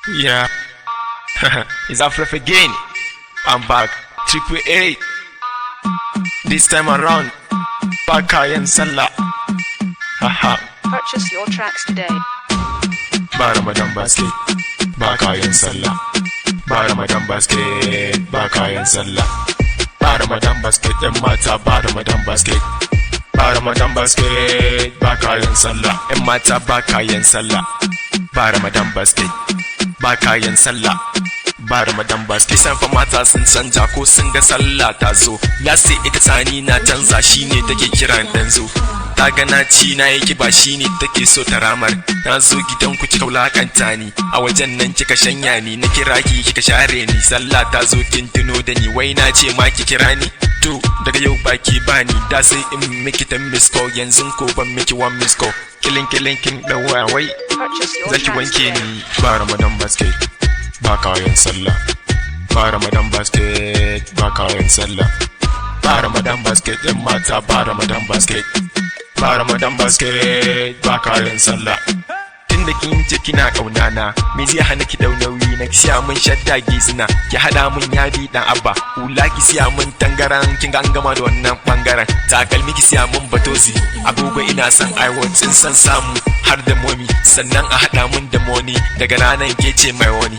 Yeah, it's Afref again. I'm back. 888. This time around, back Kayan Sallah. Haha. Purchase your tracks today. Ba Ramadan basket, ba Kayan Sallah. Ba Ramadan basket, ba Kayan Sallah. Ba Ramadan basket, yan mata ba Ramadan basket. Ba Ramadan basket, ba Kayan Sallah. Yan mata ba Kayan Sallah. Ba Ramadan basket, ba Kayan Sallah. Ba Ramadan basket. San fa mata sun canja ko sun ga sallah ta zo. Lasi ita sani na canza shine take kiran dan zo. Ta gana ci na yake ba shine take so ta ramar. Na zo gidan ku kika wulakanta ni, a wajen nan kika shanya ni, na kira ki kika share ni. Sallah ta zo kin tuno da ni, wai na ce ma ki kira ni. To daga yau baki bani, da sai in miki ta miss call, yanzu ko ban miki one miss call. Kilin kin dawa wai zaki wanke ni. Ba Ramadan basket, ba Kayan Sallah. Ba Ramadan basket, ba Kayan Sallah. Ba Ramadan basket, yan mata ba Ramadan basket. Ba Ramadan basket, ba Kayan Sallah. Tunda kin ce kina kaunana, me zai hana ki dau nauyi na ki siya mun shadda gizina, ki hada mun yadi dan abba, hula ki siya mun tangaran, kin ga an gama da wannan bangaren. Takalmi ki siya mun batozi, agogo ina san iWatch in san samu har da momi, sannan a hada mun da moni, daga ranan ke ce mai wani.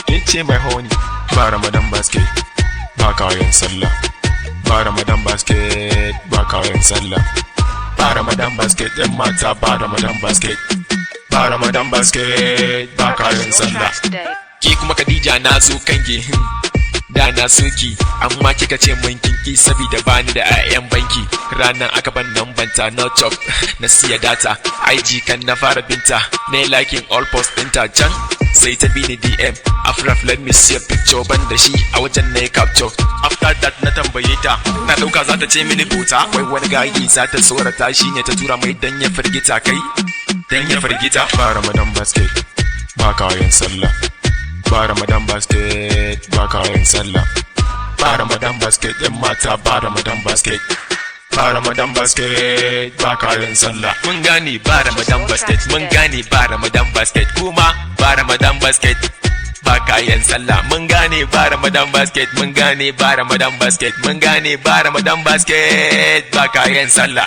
Ke ce mai honi. Ba Ramadan basket, ba Kayan Sallah. Ba Ramadan basket, ba Kayan Sallah. Ba Ramadan basket, yan mata ba Ramadan basket. Ba Ramadan basket, ba Kayan Sallah. Ki kuma Khadija na zo kange, da na soki, amma kika ce mun kinki saboda bani da 'ya'yan banki. Ranan aka ban nan banta na chop na siya data, IG kan na fara binta, na liking all post ɗinta can sai ta bi ni DM. Afraf let me see a picture, ban da shi a wajen na yi capture. After that na tambaye ta, na ɗauka za ta ce mini bota, wai wani gayi za ta tsorata shi ne ta tura mai dan ya firgita kai. Dan ya firgita. Ba Ramadan basket, ba Kayan Sallah. Ba Ramadan basket, ba Kayan Sallah. Ba Ramadan basket, yan mata ba Ramadan basket. Ba Ramadan basket, ba Kayan Sallah. Mun gane ba Ramadan basket, mun gane ba Ramadan basket, kuma ba Ramadan basket, ba Kayan Sallah. Mun gane ba Ramadan basket, mun gane ba Ramadan basket, mun gane ba Ramadan basket, ba Kayan Sallah.